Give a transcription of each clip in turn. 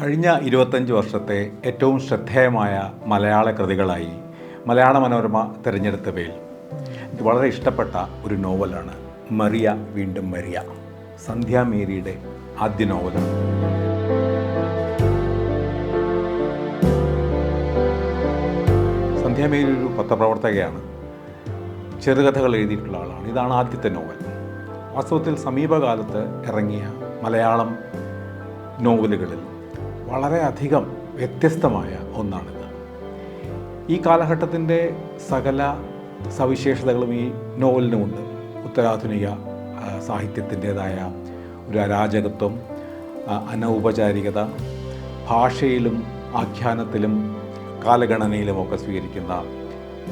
കഴിഞ്ഞ 25 വർഷത്തെ ഏറ്റവും ശ്രദ്ധേയമായ മലയാള കൃതികളായി മലയാള മനോരമ തിരഞ്ഞെടുത്തവയിൽ എനിക്ക് വളരെ ഇഷ്ടപ്പെട്ട ഒരു നോവലാണ് മറിയ വീണ്ടും മരിയ. സന്ധ്യ മേരിയുടെ ആദ്യ നോവലാണ്. സന്ധ്യ മേരി ഒരു പത്രപ്രവർത്തകയാണ്, ചെറുകഥകൾ എഴുതിയിട്ടുള്ള ആളാണ്. ഇതാണ് ആദ്യത്തെ നോവൽ. വാസ്തവത്തിൽ സമീപകാലത്ത് ഇറങ്ങിയ മലയാളം നോവലുകളിൽ വളരെയധികം വ്യത്യസ്തമായ ഒന്നാണിത്. ഈ കാലഘട്ടത്തിൻ്റെ സകല സവിശേഷതകളും ഈ നോവലിനുമുണ്ട്. ഉത്തരാധുനിക സാഹിത്യത്തിൻ്റേതായ ഒരു അരാജകത്വം, അനൗപചാരികത, ഭാഷയിലും ആഖ്യാനത്തിലും കാലഗണനയിലുമൊക്കെ സ്വീകരിക്കുന്ന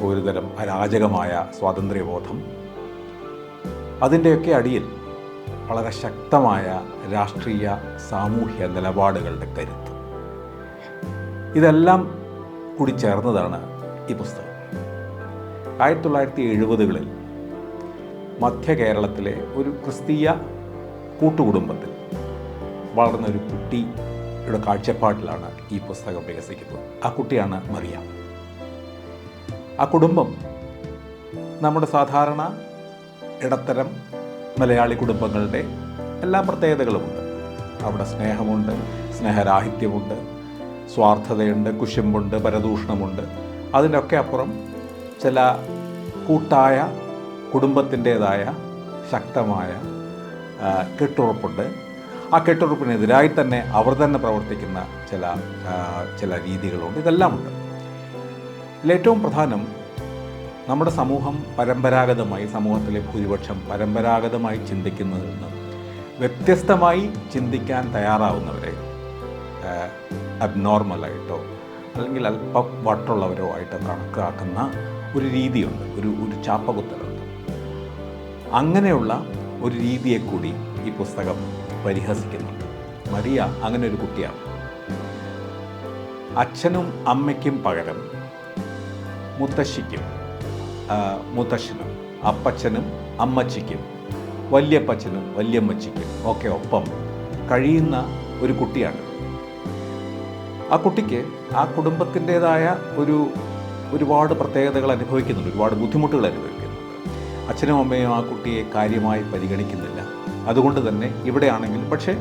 ഒരുതരം അരാജകമായ സ്വാതന്ത്ര്യബോധം, അതിൻ്റെയൊക്കെ അടിയിൽ വളരെ ശക്തമായ രാഷ്ട്രീയ സാമൂഹ്യ നിലപാടുകളുടെ കരുത്ത്, ഇതെല്ലാം കൂടി ചേർന്നതാണ് ഈ പുസ്തകം. 1970കളിൽ മധ്യ കേരളത്തിലെ ഒരു ക്രിസ്തീയ കൂട്ടുകുടുംബത്തിൽ വളർന്നൊരു കുട്ടിയുടെ കാഴ്ചപ്പാട്ടിലാണ് ഈ പുസ്തകം വികസിക്കുന്നത്. ആ കുട്ടിയാണ് മറിയ. ആ കുടുംബം നമ്മുടെ സാധാരണ ഇടത്തരം മലയാളി കുടുംബങ്ങളുടെ എല്ലാ പ്രത്യേകതകളുമുണ്ട്. അവിടെ സ്നേഹമുണ്ട്, സ്നേഹരാഹിത്യമുണ്ട്, സ്വാർത്ഥതയുണ്ട്, കുശുമ്പുണ്ട്, പരദൂഷണമുണ്ട്. അതിനൊക്കെ അപ്പുറം ചില കൂട്ടായ കുടുംബത്തിൻ്റേതായ ശക്തമായ കെട്ടുറപ്പുണ്ട്. ആ കെട്ടുറപ്പിനെതിരായി തന്നെ അവർ തന്നെ പ്രവർത്തിക്കുന്ന ചില രീതികളുണ്ട്. ഇതെല്ലാമുണ്ട്. ഇതിലേറ്റവും പ്രധാനം, നമ്മുടെ സമൂഹം സമൂഹത്തിലെ ഭൂരിപക്ഷം പരമ്പരാഗതമായി ചിന്തിക്കുന്നതിൽ നിന്ന് വ്യത്യസ്തമായി ചിന്തിക്കാൻ തയ്യാറാവുന്നവരെ അബ്നോർമലായിട്ടോ അല്ലെങ്കിൽ അല്പം വട്ടുള്ളവരോ ആയിട്ട് കണക്കാക്കുന്ന ഒരു രീതിയുണ്ട്, ഒരു ചാപ്പകുത്തലുണ്ട്. അങ്ങനെയുള്ള ഒരു രീതിയെ കൂടി ഈ പുസ്തകം പരിഹസിക്കുന്നുണ്ട്. മറിയ അങ്ങനെ ഒരു കുട്ടിയാണ്. അച്ഛനും അമ്മയ്ക്കും പകരം മുത്തശ്ശിക്കും മുത്തശ്ശനും അപ്പച്ചനും അമ്മച്ചിക്കും വല്യപ്പച്ചനും വല്യമ്മച്ചിക്കും ഒക്കെ ഒപ്പം കഴിയുന്ന ഒരു കുട്ടിയാണ്. ആ കുട്ടിക്ക് ആ കുടുംബത്തിൻ്റേതായ ഒരുപാട് പ്രത്യേകതകൾ അനുഭവിക്കുന്നുണ്ട്, ഒരുപാട് ബുദ്ധിമുട്ടുകൾ അനുഭവിക്കുന്നുണ്ട്. അച്ഛനും അമ്മയും ആ കുട്ടിയെ കാര്യമായി പരിഗണിക്കുന്നില്ല. അതുകൊണ്ട് തന്നെ ഇവിടെയാണെങ്കിൽ പക്ഷേ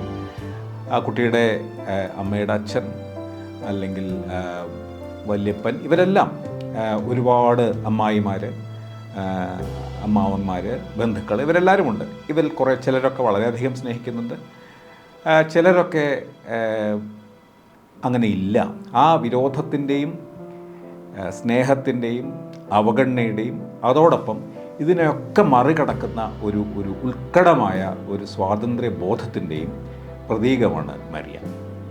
ആ കുട്ടിയുടെ അമ്മയുടെ അച്ഛൻ അല്ലെങ്കിൽ വല്യപ്പൻ, ഇവരെല്ലാം ഒരുപാട് അമ്മായിമാർ, അമ്മാവന്മാർ, ബന്ധുക്കൾ, ഇവരെല്ലാവരുമുണ്ട്. ഇവരിൽ ചിലരൊക്കെ വളരെയധികം സ്നേഹിക്കുന്നുണ്ട്, ചിലരൊക്കെ അങ്ങനെ ഇല്ല. ആ വിരോധത്തിൻ്റെയും സ്നേഹത്തിൻ്റെയും അവഗണനയുടെയും അതോടൊപ്പം ഇതിനെയൊക്കെ മറികടക്കുന്ന ഒരു ഉത്കടമായ ഒരു സ്വാതന്ത്ര്യ ബോധത്തിൻ്റെയും പ്രതീകമാണ് മരിയ.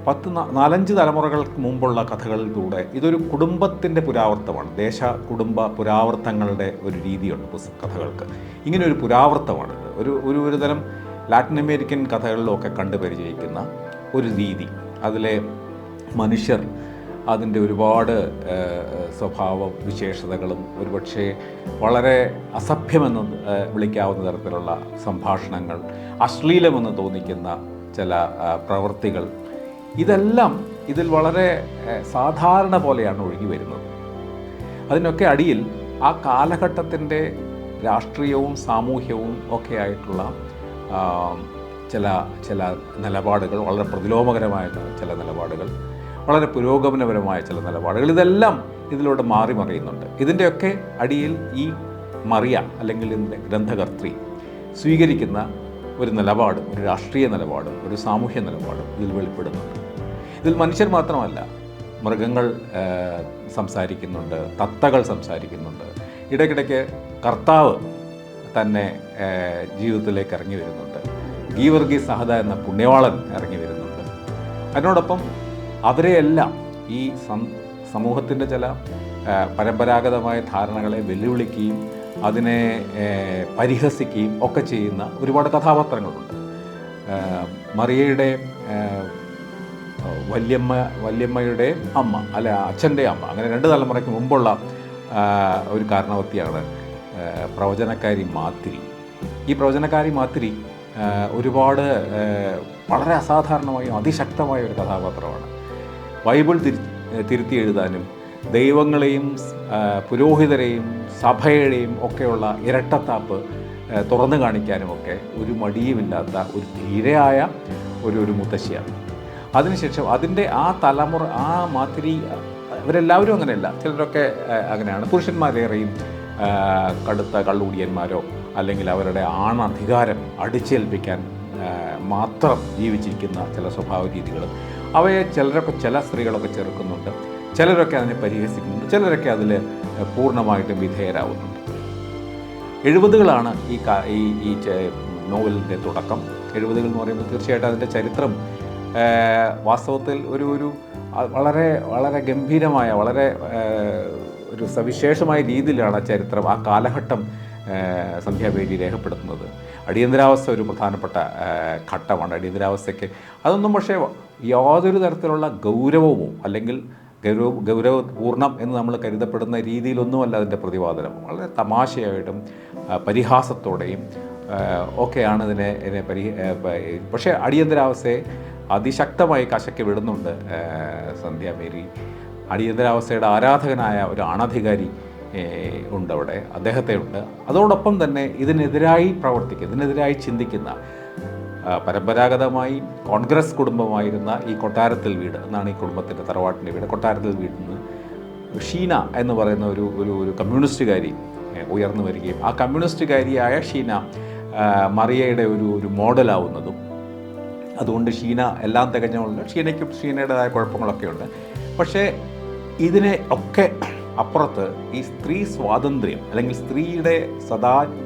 4-5 തലമുറകൾക്ക് മുമ്പുള്ള കഥകളിലൂടെ ഇതൊരു കുടുംബത്തിൻ്റെ പുരാവർത്തമാണ്. കുടുംബ പുരാവർത്തങ്ങളുടെ ഒരു രീതിയുണ്ട് കഥകൾക്ക്. ഇങ്ങനെ ഒരു പുരാവർത്തമാണിത്. ഒരു തരം ലാറ്റിൻ അമേരിക്കൻ കഥകളിലൊക്കെ കണ്ടു പരിചയിക്കുന്ന ഒരു രീതി. അതിലെ മനുഷ്യർ, അതിൻ്റെ ഒരുപാട് സ്വഭാവ വിശേഷതകളും ഒരുപക്ഷെ വളരെ അസഭ്യമെന്ന് വിളിക്കാവുന്ന തരത്തിലുള്ള സംഭാഷണങ്ങൾ, അശ്ലീലമെന്ന് തോന്നിക്കുന്ന ചില പ്രവൃത്തികൾ, ഇതെല്ലാം ഇതിൽ വളരെ സാധാരണ പോലെയാണ് ഒഴുകി വരുന്നത്. അതിനൊക്കെ അടിയിൽ ആ കാലഘട്ടത്തിൻ്റെ രാഷ്ട്രീയവും സാമൂഹ്യവും ഒക്കെ ആയിട്ടുള്ള ചില നിലപാടുകൾ, വളരെ പ്രതിലോമകരമായ ചില നിലപാടുകൾ, വളരെ പുരോഗമനപരമായ ചില നിലപാടുകൾ, ഇതെല്ലാം ഇതിലൂടെ മറിയുന്നുണ്ട്. ഇതിൻ്റെയൊക്കെ അടിയിൽ ഈ മറിയ അല്ലെങ്കിൽ ഇതിൻ്റെ ഗ്രന്ഥകർത്തി സ്വീകരിക്കുന്ന ഒരു നിലപാടും, ഒരു രാഷ്ട്രീയ നിലപാടും, ഒരു സാമൂഹ്യ നിലപാടും ഇതിൽ വെളിപ്പെടുന്നുണ്ട്. ഇതിൽ മനുഷ്യർ മാത്രമല്ല, മൃഗങ്ങൾ സംസാരിക്കുന്നുണ്ട്, തത്തകൾ സംസാരിക്കുന്നുണ്ട്. ഇടയ്ക്കിടയ്ക്ക് കർത്താവ് തന്നെ ജീവിതത്തിലേക്ക് ഇറങ്ങി വരുന്നുണ്ട്. ഗീവർഗീസ് സഹദ എന്ന പുണ്യവാളൻ ഇറങ്ങി വരുന്നുണ്ട്. അതിനോടൊപ്പം അവരെയെല്ലാം ഈ സമൂഹത്തിൻ്റെ ചില പരമ്പരാഗതമായ ധാരണകളെ വെല്ലുവിളിക്കുകയും അതിനെ പരിഹസിക്കുകയും ഒക്കെ ചെയ്യുന്ന ഒരുപാട് കഥാപാത്രങ്ങളുണ്ട്. മറിയയുടെ വല്യമ്മയുടെ അമ്മ, അല്ല അച്ഛൻ്റെ അമ്മ, അങ്ങനെ 2 തലമുറയ്ക്ക് മുമ്പുള്ള ഒരു കാരണവത്തിയാണ് പ്രവചനക്കാരി മാത്തിരി. ഈ പ്രവചനക്കാരി മാത്തിരി ഒരുപാട് വളരെ അസാധാരണമായും അതിശക്തമായ ഒരു കഥാപാത്രമാണ്. ബൈബിൾ തിരുത്തി എഴുതാനും ദൈവങ്ങളെയും പുരോഹിതരെയും സഭയുടെയും ഒക്കെയുള്ള ഇരട്ടത്താപ്പ് തുറന്നു കാണിക്കാനുമൊക്കെ ഒരു മടിയുമില്ലാത്ത ഒരു ധീരയായ ഒരു മുത്തശ്ശിയാണ്. അതിനുശേഷം അതിൻ്റെ ആ തലമുറ ആ മാതിരി ഇവരെല്ലാവരും അങ്ങനെയല്ല, ചിലരൊക്കെ അങ്ങനെയാണ്. പുരുഷന്മാരേറെയും കടുത്ത കള്ളുകുടിയന്മാരോ അല്ലെങ്കിൽ അവരുടെ ആണധികാരം അടിച്ചേൽപ്പിക്കാൻ മാത്രം ജീവിച്ചിരിക്കുന്ന ചില സ്വഭാവ രീതികളും അവയെ ചില സ്ത്രീകളൊക്കെ ചെറുക്കുന്നുണ്ട്, ചിലരൊക്കെ അതിനെ പരിഹസിക്കുന്നുണ്ട്, ചിലരൊക്കെ അതിൽ പൂർണ്ണമായിട്ടും വിധേയരാകുന്നുണ്ട്. 70കളാണ് ഈ നോവലിൻ്റെ തുടക്കം. 70കൾ എന്ന് പറയുമ്പോൾ തീർച്ചയായിട്ടും അതിൻ്റെ ചരിത്രം വാസ്തവത്തിൽ ഒരു വളരെ വളരെ ഗംഭീരമായ വളരെ ഒരു സവിശേഷമായ രീതിയിലാണ് ചരിത്രം ആ കാലഘട്ടം സന്ധ്യാബേരി രേഖപ്പെടുത്തുന്നത്. അടിയന്തരാവസ്ഥ ഒരു പ്രധാനപ്പെട്ട ഘട്ടമാണ്. അടിയന്തരാവസ്ഥയ്ക്ക് അതൊന്നും പക്ഷേ യാതൊരു തരത്തിലുള്ള ഗൗരവമോ അല്ലെങ്കിൽ ഗൗരവപൂർണ്ണം എന്ന് നമ്മൾ കരുതപ്പെടുന്ന രീതിയിലൊന്നുമല്ല അതിൻ്റെ പ്രതിപാദനം. വളരെ തമാശയായിട്ടും പരിഹാസത്തോടെയും ഒക്കെയാണ് ഇതിനെ പക്ഷേ അടിയന്തരാവസ്ഥയെ അതിശക്തമായി കശക്കി വിടുന്നുണ്ട് സന്ധ്യാബേരി. അടിയന്തരാവസ്ഥയുടെ ആരാധകനായ ഒരു അണധികാരി ഉണ്ടവിടെ, അദ്ദേഹത്തെ ഉണ്ട്. അതോടൊപ്പം തന്നെ ഇതിനെതിരായി പ്രവർത്തിക്കുന്ന, ഇതിനെതിരായി ചിന്തിക്കുന്ന പരമ്പരാഗതമായി കോൺഗ്രസ് കുടുംബമായിരുന്ന ഈ കൊട്ടാരത്തിൽ വീട് എന്നാണ് ഈ കുടുംബത്തിൻ്റെ തറവാട്ടിൻ്റെ വീട്. കൊട്ടാരത്തിൽ വീട്ടിൽ നിന്ന് ഷീന എന്ന് പറയുന്ന ഒരു കമ്മ്യൂണിസ്റ്റുകാരി ഉയർന്നു വരികയും ആ കമ്മ്യൂണിസ്റ്റുകാരിയായ ഷീന മറിയയുടെ ഒരു മോഡലാവുന്നതും, അതുകൊണ്ട് ഷീന എല്ലാം തികഞ്ഞുള്ള ഷീനയ്ക്കും ഷീനയുടേതായ കുഴപ്പങ്ങളൊക്കെ ഉണ്ട്. പക്ഷേ ഇതിനെ ഒക്കെ അപ്പുറത്ത് ഈ സ്ത്രീ സ്വാതന്ത്ര്യം അല്ലെങ്കിൽ സ്ത്രീയുടെ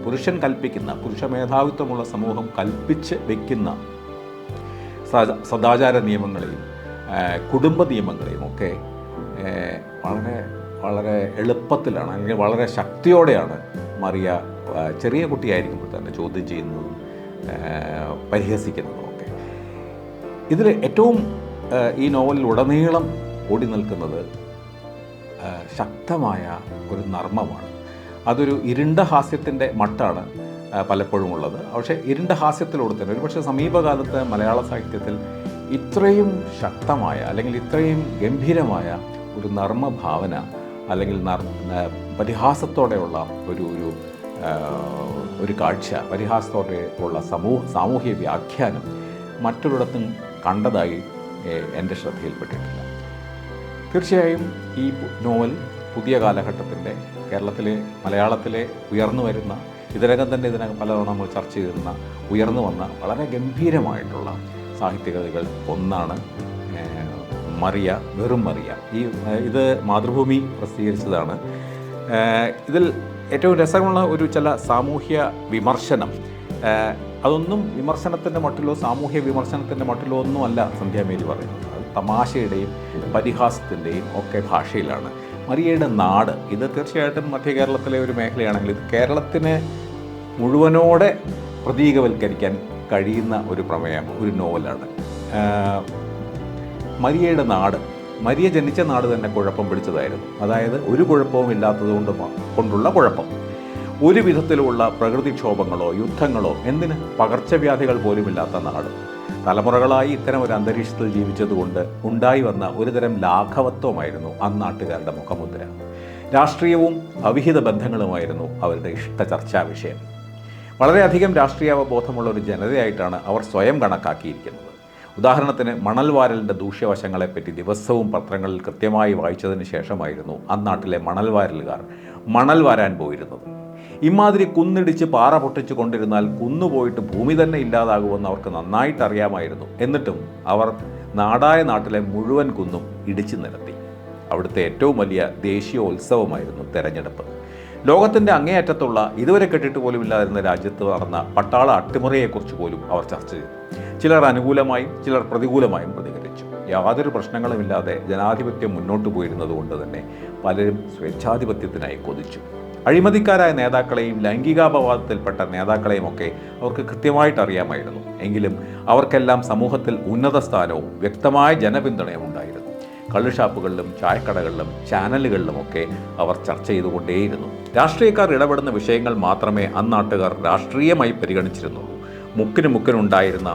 പുരുഷൻ കൽപ്പിക്കുന്ന, പുരുഷ മേധാവിത്വമുള്ള സമൂഹം കൽപ്പിച്ച് വയ്ക്കുന്ന സദാചാര നിയമങ്ങളെയും കുടുംബ നിയമങ്ങളെയും ഒക്കെ വളരെ വളരെ എളുപ്പത്തിലാണ് അല്ലെങ്കിൽ വളരെ ശക്തിയോടെയാണ് മറിയ ചെറിയ കുട്ടിയായിരിക്കുമ്പോൾ തന്നെ ചോദ്യം ചെയ്യുന്നതും പരിഹസിക്കുന്നതും ഒക്കെ. ഇതിൽ ഏറ്റവും ഈ നോവലിൽ ഉടനീളം ഓടി നിൽക്കുന്നത് ശക്തമായ ഒരു നർമ്മമാണ്. അതൊരു ഇരുണ്ട ഹാസ്യത്തിൻ്റെ മട്ടാണ് പലപ്പോഴും ഉള്ളത്. പക്ഷേ ഇരുണ്ട ഹാസ്യത്തിലൂടെ തന്നെ ഒരുപക്ഷെ സമീപകാലത്ത് മലയാള സാഹിത്യത്തിൽ ഇത്രയും ശക്തമായ അല്ലെങ്കിൽ ഇത്രയും ഗംഭീരമായ ഒരു നർമ്മഭാവന അല്ലെങ്കിൽ പരിഹാസത്തോടെയുള്ള ഒരു കാഴ്ച, പരിഹാസത്തോടെ ഉള്ള സാമൂഹ്യ വ്യാഖ്യാനം മറ്റൊരിടത്തും കണ്ടതായി എൻ്റെ ശ്രദ്ധയിൽപ്പെട്ടിട്ടില്ല. തീർച്ചയായും ഈ നോവൽ പുതിയ കാലഘട്ടത്തിൻ്റെ കേരളത്തിലെ മലയാളത്തിലെ ഉയർന്നു വരുന്ന, ഇതിനകം പലതവണ നമ്മൾ ചർച്ച ചെയ്തിരുന്ന ഉയർന്നു വന്ന വളരെ ഗംഭീരമായിട്ടുള്ള സാഹിത്യകൃതികൾ ഒന്നാണ് മറിയ, വെറും മറിയ. ഇത് മാതൃഭൂമി പ്രസിദ്ധീകരിച്ചതാണ്. ഇതിൽ ഏറ്റവും രസമുള്ള ചില സാമൂഹ്യ വിമർശനം, അതൊന്നും വിമർശനത്തിൻ്റെ മട്ടിലോ സാമൂഹ്യ വിമർശനത്തിൻ്റെ മട്ടിലോ ഒന്നുമല്ല സന്ധ്യാബേരി പറയുന്നത്. അത് തമാശയുടെയും പരിഹാസത്തിൻ്റെയും ഒക്കെ ഭാഷയിലാണ്. മറിയയുടെ നാട്, ഇത് തീർച്ചയായിട്ടും മധ്യ കേരളത്തിലെ ഒരു മേഖലയാണെങ്കിൽ ഇത് കേരളത്തിനെ മുഴുവനോടെ പ്രതീകവൽക്കരിക്കാൻ കഴിയുന്ന ഒരു പ്രമേയം, ഒരു നോവലാണ്. മരിയയുടെ നാട്, മരിയ ജനിച്ച നാട് തന്നെ കുഴപ്പം പിടിച്ചതായിരുന്നു. അതായത് ഒരു കുഴപ്പവും ഇല്ലാത്തത് കൊണ്ടുള്ള കുഴപ്പം. ഒരു വിധത്തിലുള്ള പ്രകൃതിക്ഷോഭങ്ങളോ യുദ്ധങ്ങളോ എന്തിന് പകർച്ചവ്യാധികൾ പോലുമില്ലാത്ത നാട്. തലമുറകളായി ഇത്തരം ഒരു അന്തരീക്ഷത്തിൽ ജീവിച്ചതുകൊണ്ട് ഉണ്ടായി വന്ന ഒരുതരം ലാഘവത്വമായിരുന്നു അന്നാട്ടുകാരുടെ മുഖമുദ്ര. രാഷ്ട്രീയവും അവിഹിത ബന്ധങ്ങളുമായിരുന്നു അവരുടെ ഇഷ്ട ചർച്ചാ വിഷയം. വളരെയധികം രാഷ്ട്രീയാവബോധമുള്ള ഒരു ജനതയായിട്ടാണ് അവർ സ്വയം കണക്കാക്കിയിരിക്കുന്നത്. ഉദാഹരണത്തിന് മണൽവാരലിൻ്റെ ദൂഷ്യവശങ്ങളെപ്പറ്റി ദിവസവും പത്രങ്ങളിൽ കൃത്യമായി വായിച്ചതിന് ശേഷമായിരുന്നു അന്നാട്ടിലെ മണൽവാരലുകാർ മണൽ വാരാൻ പോയിരുന്നത്. ഇമാതിരി കുന്നിടിച്ച് പാറ പൊട്ടിച്ചു കൊണ്ടിരുന്നാൽ കുന്നുപോയിട്ട് ഭൂമി തന്നെ ഇല്ലാതാകുമെന്ന് അവർക്ക് നന്നായിട്ട് അറിയാമായിരുന്നു. എന്നിട്ടും അവർ നാടായ നാട്ടിലെ മുഴുവൻ കുന്നും ഇടിച്ചു നിരത്തി. അവിടുത്തെ ഏറ്റവും വലിയ ദേശീയോത്സവമായിരുന്നു തെരഞ്ഞെടുപ്പ്. ലോകത്തിൻ്റെ അങ്ങേയറ്റത്തുള്ള ഇതുവരെ കേട്ടിട്ട് പോലും ഇല്ലാതിരുന്ന രാജ്യത്ത് നടന്ന പട്ടാള അട്ടിമറിയെക്കുറിച്ച് പോലും അവർ ചർച്ച ചെയ്തു. ചിലർ അനുകൂലമായും ചിലർ പ്രതികൂലമായും പ്രതികരിച്ചു. യാതൊരു പ്രശ്നങ്ങളുമില്ലാതെ ജനാധിപത്യം മുന്നോട്ട് പോയിരുന്നത് കൊണ്ട് തന്നെ പലരും സ്വേച്ഛാധിപത്യത്തിനായി കൊതിച്ചു. അഴിമതിക്കാരായ നേതാക്കളെയും ലൈംഗികാപവാദത്തിൽപ്പെട്ട നേതാക്കളെയും ഒക്കെ അവർക്ക് കൃത്യമായിട്ട് അറിയാമായിരുന്നു. എങ്കിലും അവർക്കെല്ലാം സമൂഹത്തിൽ ഉന്നത സ്ഥാനവും വ്യക്തമായ ജനപിന്തുണയും ഉണ്ടായിരുന്നു. കള്ളുഷാപ്പുകളിലും ചായക്കടകളിലും ചാനലുകളിലുമൊക്കെ അവർ ചർച്ച ചെയ്തുകൊണ്ടേയിരുന്നു. രാഷ്ട്രീയക്കാർ ഇടപെടുന്ന വിഷയങ്ങൾ മാത്രമേ അന്നാട്ടുകാർ രാഷ്ട്രീയമായി പരിഗണിച്ചിരുന്നുള്ളൂ. മുക്കിനുണ്ടായിരുന്ന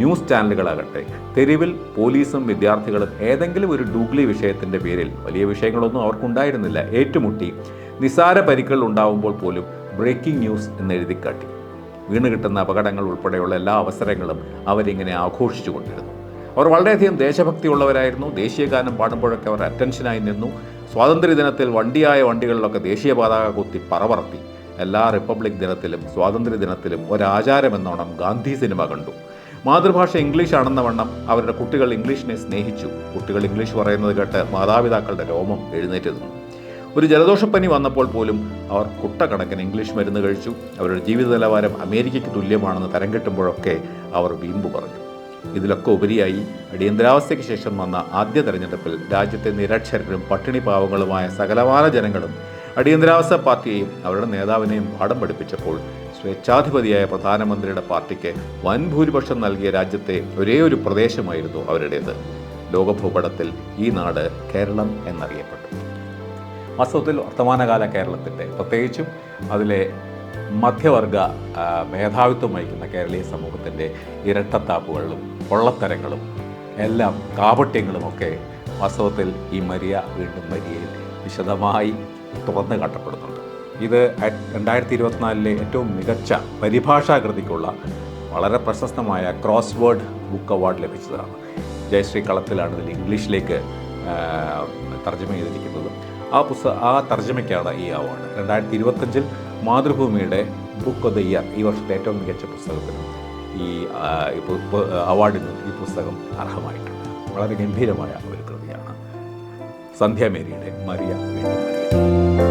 ന്യൂസ് ചാനലുകളാകട്ടെ തെരുവിൽ പോലീസും വിദ്യാർത്ഥികളും ഏതെങ്കിലും ഒരു ഡൂഗ്ലി വിഷയത്തിൻ്റെ പേരിൽ, വലിയ വിഷയങ്ങളൊന്നും അവർക്കുണ്ടായിരുന്നില്ല, ഏറ്റുമുട്ടി നിസാര പരിക്കുകൾ ഉണ്ടാവുമ്പോൾ പോലും ബ്രേക്കിംഗ് ന്യൂസ് എന്നെഴുതിക്കാട്ടി. വീണ് കിട്ടുന്ന അപകടങ്ങൾ ഉൾപ്പെടെയുള്ള എല്ലാ അവസരങ്ങളും അവരിങ്ങനെ ആഘോഷിച്ചു കൊണ്ടിരുന്നു. അവർ വളരെയധികം ദേശഭക്തിയുള്ളവരായിരുന്നു. ദേശീയഗാനം പാടുമ്പോഴൊക്കെ അവർ അറ്റൻഷനായി നിന്നു. സ്വാതന്ത്ര്യദിനത്തിൽ വണ്ടികളിലൊക്കെ ദേശീയ പതാക കുത്തി പറവറത്തി. എല്ലാ റിപ്പബ്ലിക് ദിനത്തിലും സ്വാതന്ത്ര്യ ദിനത്തിലും ഒരാചാരമെന്നോണം ഗാന്ധി സിനിമ കണ്ടു. മാതൃഭാഷ ഇംഗ്ലീഷാണെന്ന വണ്ണം അവരുടെ കുട്ടികൾ ഇംഗ്ലീഷിനെ സ്നേഹിച്ചു. കുട്ടികൾ ഇംഗ്ലീഷ് പറയുന്നത് കേട്ട് മാതാപിതാക്കളുടെ രോമം എഴുന്നേറ്റ് നിന്നു. ഒരു ജലദോഷപ്പനി വന്നപ്പോൾ പോലും അവർ കുട്ടക്കണക്കിന് ഇംഗ്ലീഷ് മരുന്ന് കഴിച്ചു. അവരുടെ ജീവിത നിലവാരം അമേരിക്കയ്ക്ക് തുല്യമാണെന്ന് തരം കിട്ടുമ്പോഴൊക്കെ അവർ വീമ്പ് പറഞ്ഞു. ഇതിലൊക്കെ ഉപരിയായി അടിയന്തരാവസ്ഥയ്ക്ക് ശേഷം വന്ന ആദ്യ തെരഞ്ഞെടുപ്പിൽ രാജ്യത്തെ നിരക്ഷരരും പട്ടിണി പാവങ്ങളുമായ സകലമാന ജനങ്ങളും അടിയന്തരാവസ്ഥ പാർട്ടിയെയും അവരുടെ നേതാവിനെയും പാഠം പഠിപ്പിച്ചപ്പോൾ സ്വേച്ഛാധിപതിയായ പ്രധാനമന്ത്രിയുടെ പാർട്ടിക്ക് വൻ ഭൂരിപക്ഷം നൽകിയ രാജ്യത്തെ ഒരേ ഒരു പ്രദേശമായിരുന്നു അവരുടേത്. ലോകഭൂപടത്തിൽ ഈ നാട് കേരളം എന്നറിയപ്പെട്ടു. വാസ്തവത്തിൽ വർത്തമാനകാല കേരളത്തിൻ്റെ, പ്രത്യേകിച്ചും അതിലെ മധ്യവർഗ മേധാവിത്വം വഹിക്കുന്ന കേരളീയ സമൂഹത്തിൻ്റെ ഇരട്ടത്താപ്പുകളും പൊള്ളത്തരങ്ങളും എല്ലാം കാപട്യങ്ങളുമൊക്കെ വാസ്തവത്തിൽ ഈ മരിയ വീണ്ടും മരിയയിൽ വിശദമായി തുറന്നു കാട്ടപ്പെടുന്നുണ്ട്. ഇത് 2024 ഏറ്റവും മികച്ച പരിഭാഷാകൃതിക്കുള്ള വളരെ പ്രശസ്തമായ ക്രോസ് വേർഡ് ബുക്ക് അവാർഡ് ലഭിച്ചതാണ്. ജയശ്രീ കളത്തിലാണ് ഇതിൽ ഇംഗ്ലീഷിലേക്ക് തർജ്ജമ ചെയ്തിരിക്കുന്നത്. ആ തർജ്ജമയ്ക്കാണ് ഈ അവാർഡ്. 2025 മാതൃഭൂമിയുടെ ബുക്ക് ഓഫ് ദ ഇയർ, ഈ വർഷത്തെ ഏറ്റവും മികച്ച പുസ്തകത്തിന് ഈ അവാർഡിന് ഈ പുസ്തകം അർഹമായിട്ടുണ്ട്. വളരെ ഗംഭീരമായ ഒരു കൃതിയാണ് സന്ധ്യ മേരിയുടെ മരിയ വീണ്ടും മരിയ.